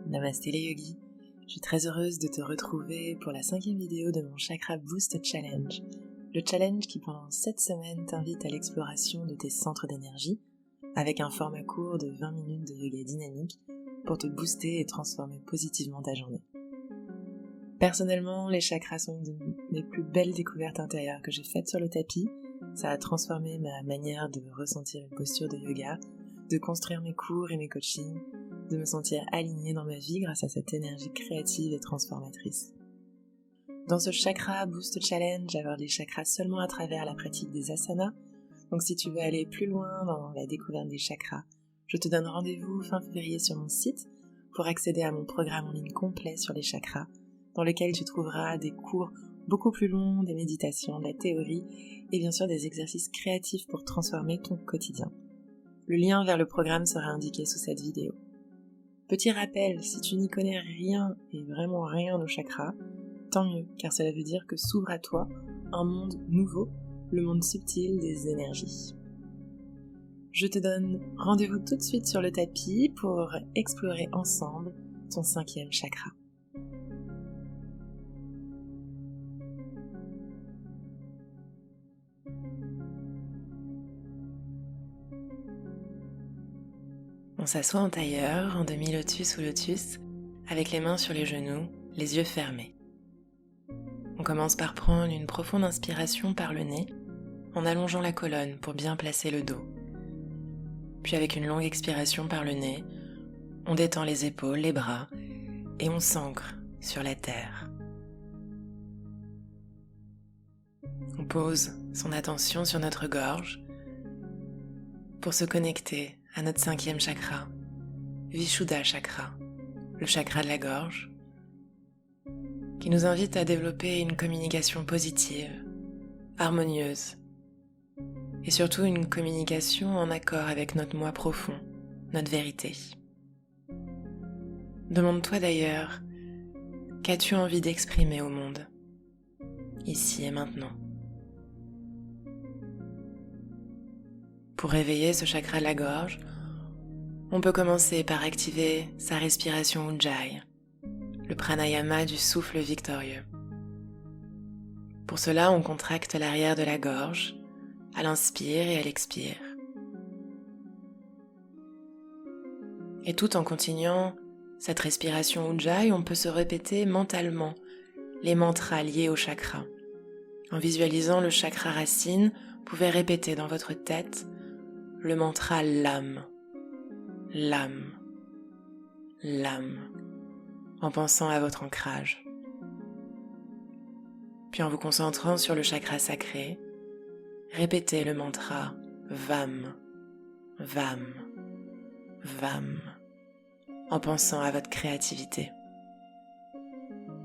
Namasté les yogis, je suis très heureuse de te retrouver pour la 5e vidéo de mon Chakra Boost Challenge. Le challenge qui pendant 7 semaines t'invite à l'exploration de tes centres d'énergie avec un format court de 20 minutes de yoga dynamique pour te booster et transformer positivement ta journée. Personnellement, les chakras sont une de mes plus belles découvertes intérieures que j'ai faites sur le tapis. Ça a transformé ma manière de ressentir une posture de yoga, de construire mes cours et mes coachings, de me sentir alignée dans ma vie grâce à cette énergie créative et transformatrice. Dans ce Chakra Boost Challenge, j'aborde les chakras seulement à travers la pratique des asanas. Donc si tu veux aller plus loin dans la découverte des chakras, je te donne rendez-vous fin février sur mon site pour accéder à mon programme en ligne complet sur les chakras, dans lequel tu trouveras des cours beaucoup plus longs, des méditations, de la théorie et bien sûr des exercices créatifs pour transformer ton quotidien. Le lien vers le programme sera indiqué sous cette vidéo. Petit rappel, si tu n'y connais rien et vraiment rien aux chakras, tant mieux, car cela veut dire que s'ouvre à toi un monde nouveau, le monde subtil des énergies. Je te donne rendez-vous tout de suite sur le tapis pour explorer ensemble ton 5e chakra. On s'assoit en tailleur, en demi-lotus ou lotus, avec les mains sur les genoux, les yeux fermés. On commence par prendre une profonde inspiration par le nez, en allongeant la colonne pour bien placer le dos. Puis avec une longue expiration par le nez, on détend les épaules, les bras, et on s'ancre sur la terre. On pose son attention sur notre gorge pour se connecter à notre 5e chakra, Vishuddha Chakra, le chakra de la gorge, qui nous invite à développer une communication positive, harmonieuse, et surtout une communication en accord avec notre moi profond, notre vérité. Demande-toi d'ailleurs, qu'as-tu envie d'exprimer au monde, ici et maintenant? Pour réveiller ce chakra de la gorge, on peut commencer par activer sa respiration Ujjayi, le pranayama du souffle victorieux. Pour cela, on contracte l'arrière de la gorge, à l'inspire et à l'expire. Et tout en continuant cette respiration Ujjayi, on peut se répéter mentalement les mantras liés au chakra. En visualisant le chakra racine, vous pouvez répéter dans votre tête le mantra LAM, LAM, LAM, en pensant à votre ancrage. Puis en vous concentrant sur le chakra sacré, répétez le mantra VAM, VAM, VAM, en pensant à votre créativité.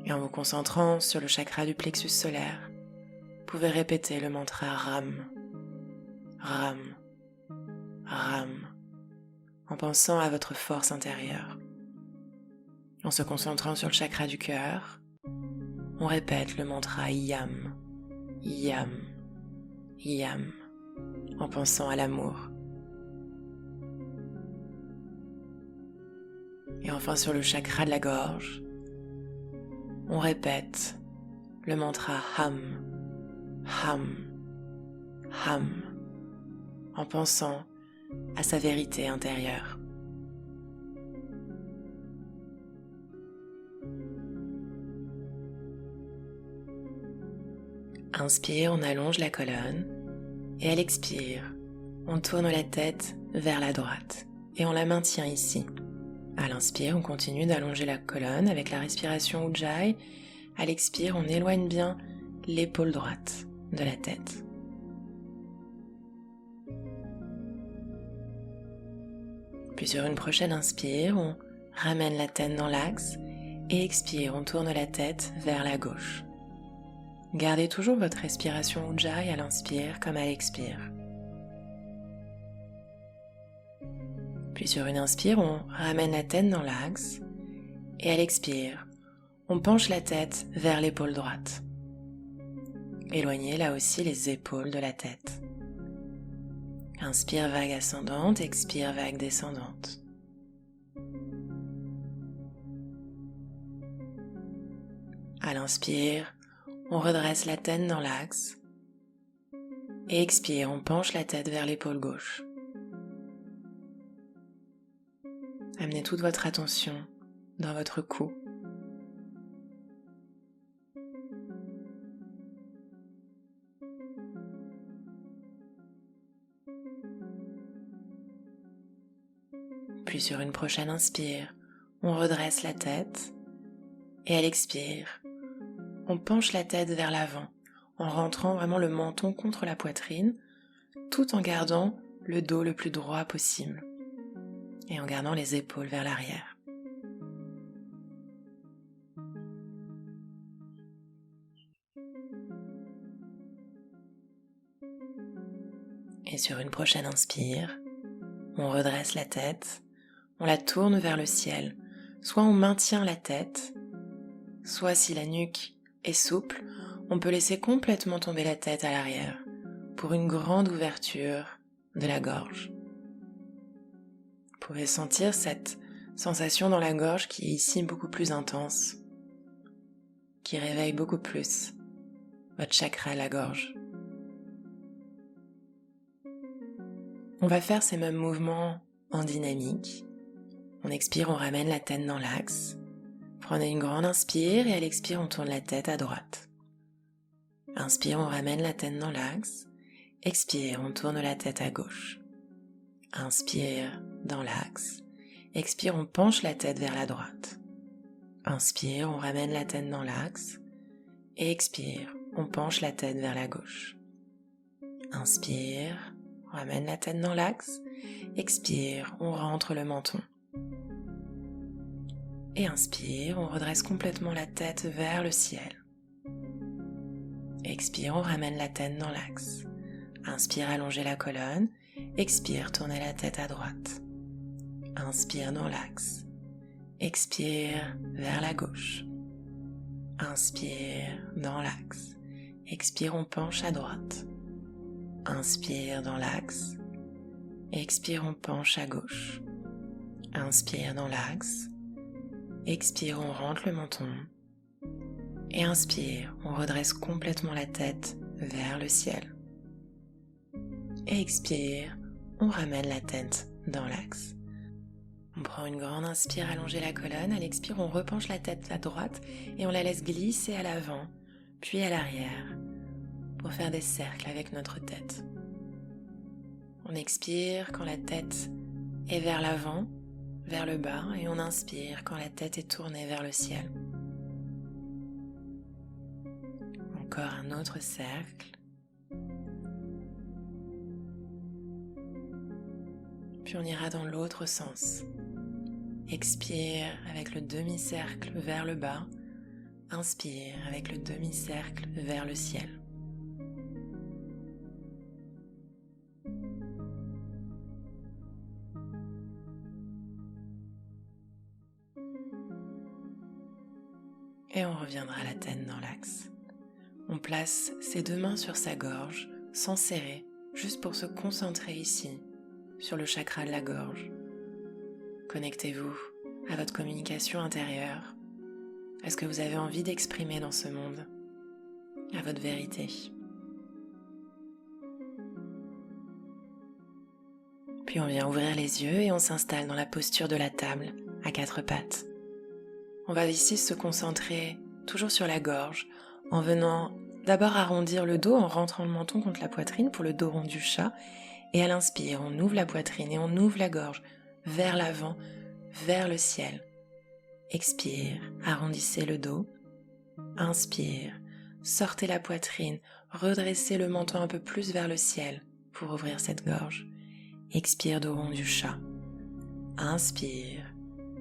Et en vous concentrant sur le chakra du plexus solaire, vous pouvez répéter le mantra RAM, RAM, RAM, en pensant à votre force intérieure. En se concentrant sur le chakra du cœur, on répète le mantra YAM, YAM, YAM, en pensant à l'amour. Et enfin sur le chakra de la gorge, on répète le mantra HAM, HAM, HAM, en pensant à sa vérité intérieure. Inspire, on allonge la colonne et à l'expire, on tourne la tête vers la droite et on la maintient ici. À l'inspire, on continue d'allonger la colonne avec la respiration Ujjayi. À l'expire, on éloigne bien l'épaule droite de la tête. Puis sur une prochaine inspire, on ramène la tête dans l'axe et expire, on tourne la tête vers la gauche. Gardez toujours votre respiration Ujjayi à l'inspire comme à l'expire. Puis sur une inspire, on ramène la tête dans l'axe et à l'expire, on penche la tête vers l'épaule droite. Éloignez là aussi les épaules de la tête. Inspire vague ascendante, expire vague descendante. À l'inspire, on redresse la tête dans l'axe. Et expire, on penche la tête vers l'épaule gauche. Amenez toute votre attention dans votre cou. Puis sur une prochaine inspire, on redresse la tête et à l'expire, on penche la tête vers l'avant en rentrant vraiment le menton contre la poitrine tout en gardant le dos le plus droit possible et en gardant les épaules vers l'arrière. Et sur une prochaine inspire, on redresse la tête, on la tourne vers le ciel. Soit on maintient la tête, soit si la nuque est souple, on peut laisser complètement tomber la tête à l'arrière pour une grande ouverture de la gorge. Vous pouvez sentir cette sensation dans la gorge qui est ici beaucoup plus intense, qui réveille beaucoup plus votre chakra à la gorge. On va faire ces mêmes mouvements en dynamique. On expire, on ramène la tête dans l'axe. Prenez une grande inspire et à l'expire, on tourne la tête à droite. Inspire, on ramène la tête dans l'axe. Expire, on tourne la tête à gauche. Inspire dans l'axe. Expire, on penche la tête vers la droite. Inspire, on ramène la tête dans l'axe. Et expire, on penche la tête vers la gauche. Inspire, on ramène la tête dans l'axe. Expire, on rentre le menton. Et inspire, on redresse complètement la tête vers le ciel. Expire, on ramène la tête dans l'axe. Inspire, allongez la colonne. Expire, tournez la tête à droite. Inspire dans l'axe. Expire vers la gauche. Inspire dans l'axe. Expire, on penche à droite. Inspire dans l'axe. Expire, on penche à gauche. Inspire dans l'axe. Expire, on rentre le menton. Et inspire, on redresse complètement la tête vers le ciel. Et expire, on ramène la tête dans l'axe. On prend une grande inspire, allonger la colonne. À l'expire, on repenche la tête à droite et on la laisse glisser à l'avant, puis à l'arrière, pour faire des cercles avec notre tête. On expire quand la tête est vers l'avant, vers le bas, et on inspire quand la tête est tournée vers le ciel. Encore un autre cercle. Puis on ira dans l'autre sens. Expire avec le demi-cercle vers le bas. Inspire avec le demi-cercle vers le ciel. Et on reviendra la tête dans l'axe. On place ses deux mains sur sa gorge, sans serrer, juste pour se concentrer ici, sur le chakra de la gorge. Connectez-vous à votre communication intérieure, à ce que vous avez envie d'exprimer dans ce monde, à votre vérité. Puis on vient ouvrir les yeux et on s'installe dans la posture de la table, à quatre pattes. On va ici se concentrer toujours sur la gorge, en venant d'abord arrondir le dos en rentrant le menton contre la poitrine pour le dos rond du chat. Et à l'inspire, on ouvre la poitrine et on ouvre la gorge vers l'avant, vers le ciel. Expire, arrondissez le dos. Inspire, sortez la poitrine, redressez le menton un peu plus vers le ciel pour ouvrir cette gorge. Expire, dos rond du chat. Inspire,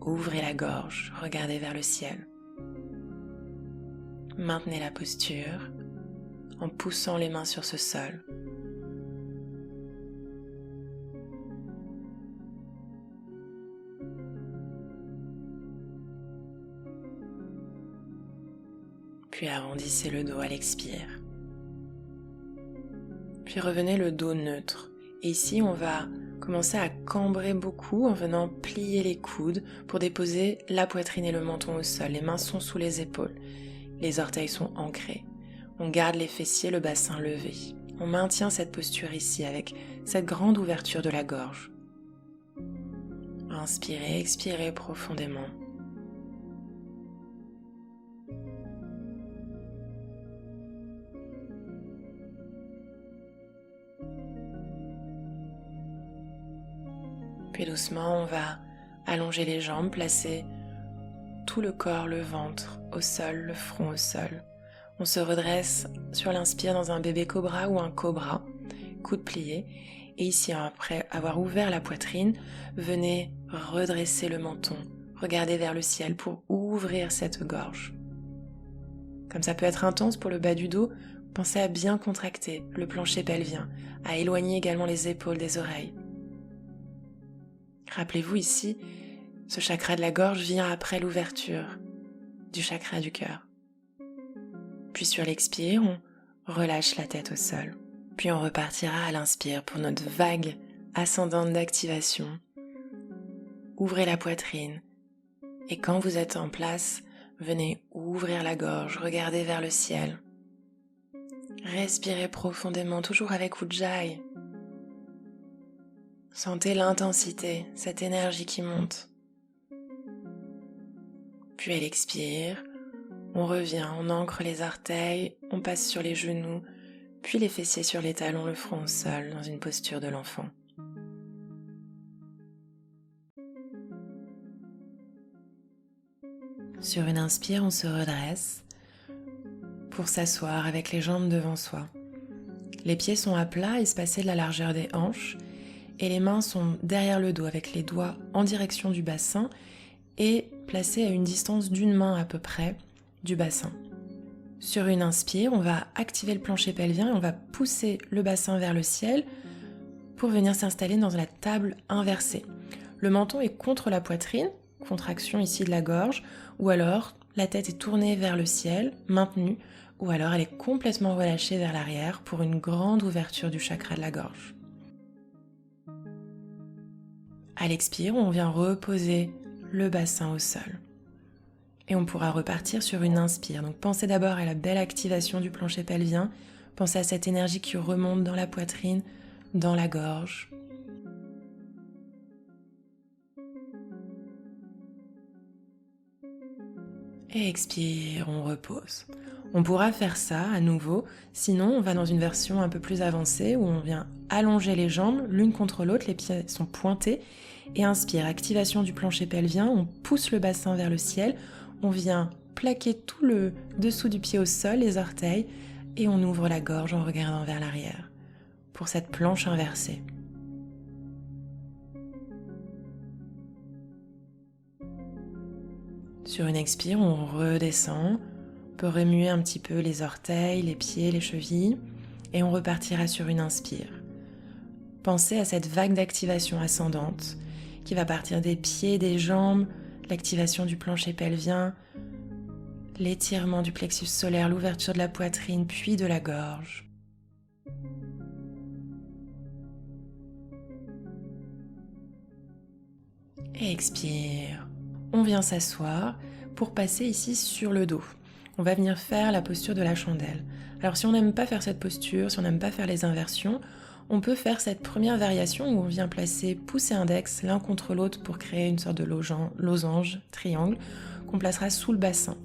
ouvrez la gorge, regardez vers le ciel. Maintenez la posture en poussant les mains sur ce sol. Puis arrondissez le dos à l'expire. Puis revenez le dos neutre. Et ici, on va commencer à cambrer beaucoup en venant plier les coudes pour déposer la poitrine et le menton au sol. Les mains sont sous les épaules. Les orteils sont ancrés. On garde les fessiers, le bassin levé. On maintient cette posture ici avec cette grande ouverture de la gorge. Inspirez, expirez profondément. Puis doucement, on va allonger les jambes, placer tout le corps, le ventre au sol, le front au sol. On se redresse sur l'inspire dans un bébé cobra ou un cobra, coude plié. Et ici, après avoir ouvert la poitrine, venez redresser le menton, regardez vers le ciel pour ouvrir cette gorge. Comme ça peut être intense pour le bas du dos, pensez à bien contracter le plancher pelvien, à éloigner également les épaules des oreilles. Rappelez-vous ici, ce chakra de la gorge vient après l'ouverture du chakra du cœur. Puis sur l'expire, on relâche la tête au sol. Puis on repartira à l'inspire pour notre vague ascendante d'activation. Ouvrez la poitrine et quand vous êtes en place, venez ouvrir la gorge, regardez vers le ciel. Respirez profondément, toujours avec Ujjayi. Sentez l'intensité, cette énergie qui monte. Puis elle expire, on revient, on ancre les orteils, on passe sur les genoux, puis les fessiers sur les talons, le front au sol, dans une posture de l'enfant. Sur une inspire, on se redresse pour s'asseoir avec les jambes devant soi. Les pieds sont à plat, espacés de la largeur des hanches, et les mains sont derrière le dos avec les doigts en direction du bassin et placés à une distance d'une main à peu près du bassin. Sur une inspire, on va activer le plancher pelvien et on va pousser le bassin vers le ciel pour venir s'installer dans la table inversée. Le menton est contre la poitrine, contraction ici de la gorge, ou alors la tête est tournée vers le ciel, maintenue, ou alors elle est complètement relâchée vers l'arrière pour une grande ouverture du chakra de la gorge. À l'expire, on vient reposer le bassin au sol. Et on pourra repartir sur une inspire. Donc pensez d'abord à la belle activation du plancher pelvien. Pensez à cette énergie qui remonte dans la poitrine, dans la gorge. Et expire, on repose. On pourra faire ça à nouveau, sinon on va dans une version un peu plus avancée où on vient allonger les jambes l'une contre l'autre, les pieds sont pointés, et inspire, activation du plancher pelvien, on pousse le bassin vers le ciel, on vient plaquer tout le dessous du pied au sol, les orteils, et on ouvre la gorge en regardant vers l'arrière, pour cette planche inversée. Sur une expire, on redescend, on peut remuer un petit peu les orteils, les pieds, les chevilles, et on repartira sur une inspire. Pensez à cette vague d'activation ascendante qui va partir des pieds, des jambes, l'activation du plancher pelvien, l'étirement du plexus solaire, l'ouverture de la poitrine, puis de la gorge. Et expire. On vient s'asseoir pour passer ici sur le dos. On va venir faire la posture de la chandelle. Alors si on n'aime pas faire cette posture, si on n'aime pas faire les inversions, on peut faire cette première variation où on vient placer pouce et index l'un contre l'autre pour créer une sorte de losange, triangle, qu'on placera sous le bassin.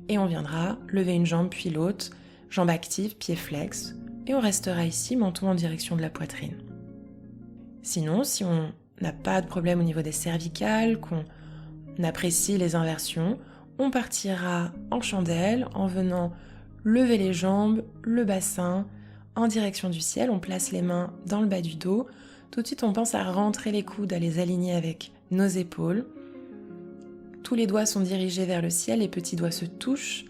Et on viendra lever une jambe puis l'autre, jambe active, pied flex, et on restera ici, menton en direction de la poitrine. Sinon, si on n'a pas de problème au niveau des cervicales, qu'on apprécie les inversions, on partira en chandelle en venant lever les jambes, le bassin, en direction du ciel, on place les mains dans le bas du dos. Tout de suite, on pense à rentrer les coudes, à les aligner avec nos épaules. Tous les doigts sont dirigés vers le ciel, les petits doigts se touchent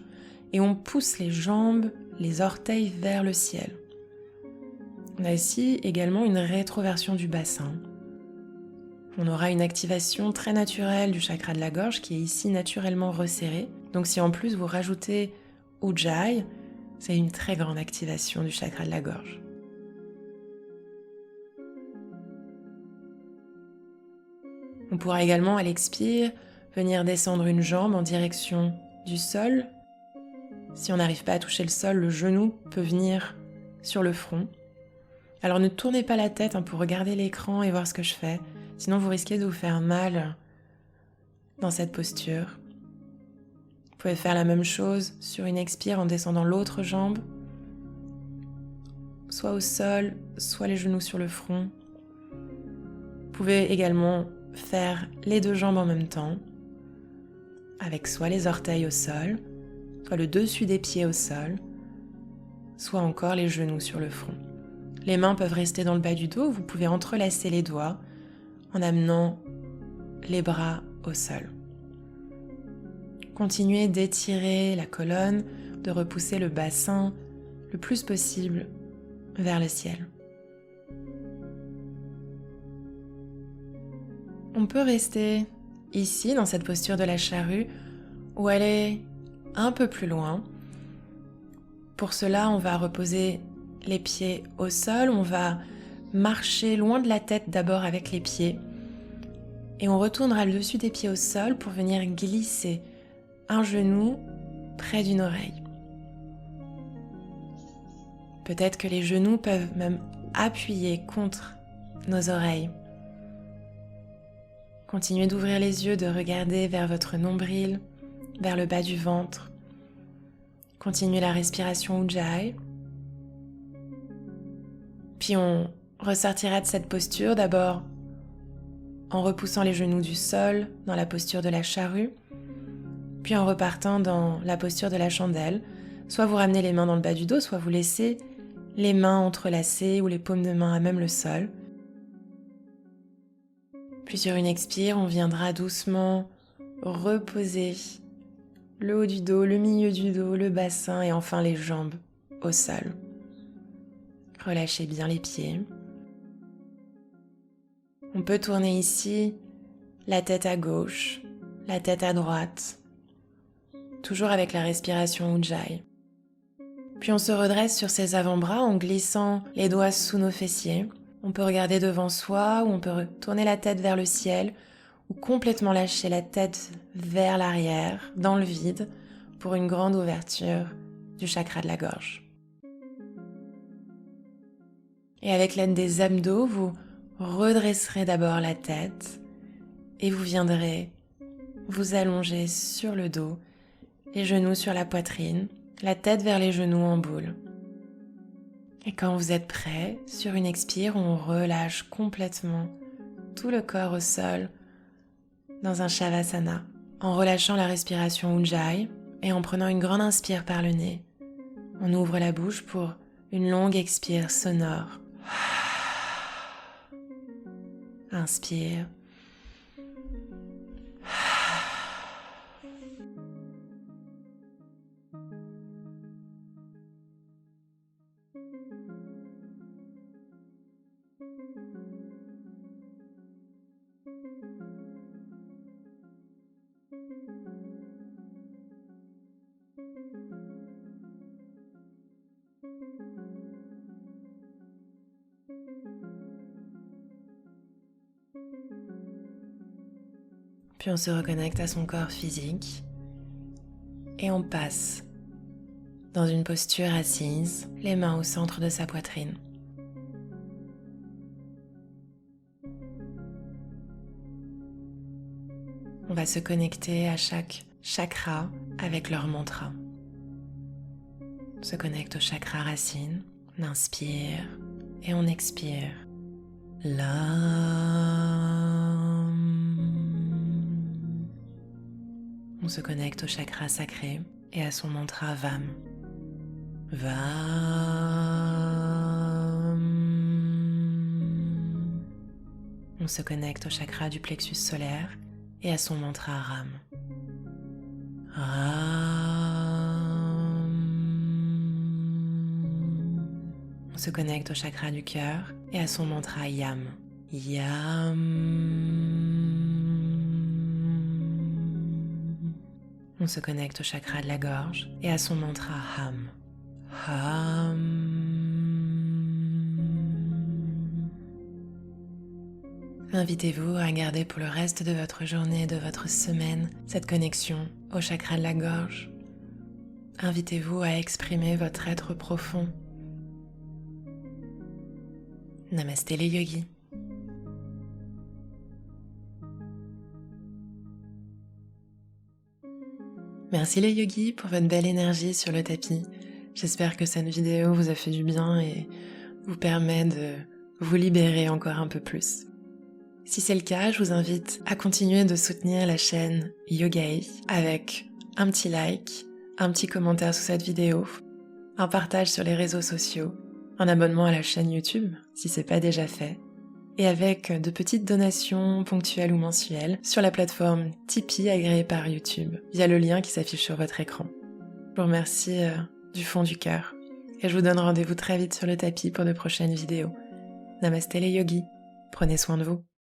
et on pousse les jambes, les orteils vers le ciel. On a ici également une rétroversion du bassin. On aura une activation très naturelle du chakra de la gorge qui est ici naturellement resserré. Donc si en plus vous rajoutez Ujjayi, c'est une très grande activation du chakra de la gorge. On pourra également, à l'expire, venir descendre une jambe en direction du sol Si on n'arrive pas à toucher le sol, le genou peut venir sur le front. Alors ne tournez pas la tête pour regarder l'écran et voir ce que je fais, sinon vous risquez de vous faire mal dans cette posture. Vous pouvez faire la même chose sur une expire en descendant l'autre jambe, soit au sol, soit les genoux sur le front. Vous pouvez également faire les deux jambes en même temps, avec soit les orteils au sol, soit le dessus des pieds au sol, soit encore les genoux sur le front. Les mains peuvent rester dans le bas du dos, vous pouvez entrelacer les doigts en amenant les bras au sol. Continuez d'étirer la colonne, de repousser le bassin le plus possible vers le ciel. On peut rester ici, dans cette posture de la charrue, ou aller un peu plus loin. Pour cela, on va reposer les pieds au sol, on va marcher loin de la tête d'abord avec les pieds, et on retournera le dessus des pieds au sol pour venir glisser un genou près d'une oreille. Peut-être que les genoux peuvent même appuyer contre nos oreilles. Continuez d'ouvrir les yeux, de regarder vers votre nombril, vers le bas du ventre. Continuez la respiration Ujjayi. Puis on ressortira de cette posture d'abord en repoussant les genoux du sol dans la posture de la charrue, puis en repartant dans la posture de la chandelle. Soit vous ramenez les mains dans le bas du dos, soit vous laissez les mains entrelacées ou les paumes de main à même le sol. Puis sur une expire, on viendra doucement reposer le haut du dos, le milieu du dos, le bassin et enfin les jambes au sol. Relâchez bien les pieds. On peut tourner ici la tête à gauche, la tête à droite, toujours avec la respiration Ujjayi. Puis on se redresse sur ses avant-bras en glissant les doigts sous nos fessiers. On peut regarder devant soi ou on peut tourner la tête vers le ciel ou complètement lâcher la tête vers l'arrière, dans le vide, pour une grande ouverture du chakra de la gorge. Et avec l'aide des abdos, vous redresserez d'abord la tête et vous viendrez vous allonger sur le dos, les genoux sur la poitrine, la tête vers les genoux en boule. Et quand vous êtes prêt, sur une expire, on relâche complètement tout le corps au sol dans un Shavasana, en relâchant la respiration Ujjayi et en prenant une grande inspire par le nez. On ouvre la bouche pour une longue expire sonore. Inspire. Puis on se reconnecte à son corps physique et on passe dans une posture assise, les mains au centre de sa poitrine. On va se connecter à chaque chakra avec leur mantra. On se connecte au chakra racine, on inspire et on expire. On se connecte au chakra sacré et à son mantra Vam. Vam. On se connecte au chakra du plexus solaire et à son mantra Ram. Ram. On se connecte au chakra du cœur et à son mantra Yam. Yam. On se connecte au chakra de la gorge et à son mantra Ham. Ham. Invitez-vous à garder pour le reste de votre journée, de votre semaine, cette connexion au chakra de la gorge, invitez-vous à exprimer votre être profond. Namasté les yogis. Merci les yogis pour votre belle énergie sur le tapis. J'espère que cette vidéo vous a fait du bien et vous permet de vous libérer encore un peu plus. Si c'est le cas, je vous invite à continuer de soutenir la chaîne Yogai avec un petit like, un petit commentaire sous cette vidéo, un partage sur les réseaux sociaux, un abonnement à la chaîne YouTube si c'est pas déjà fait, et avec de petites donations ponctuelles ou mensuelles sur la plateforme Tipeee agréée par YouTube via le lien qui s'affiche sur votre écran. Je vous remercie du fond du cœur et je vous donne rendez-vous très vite sur le tapis pour de prochaines vidéos. Namasté les yogis, prenez soin de vous.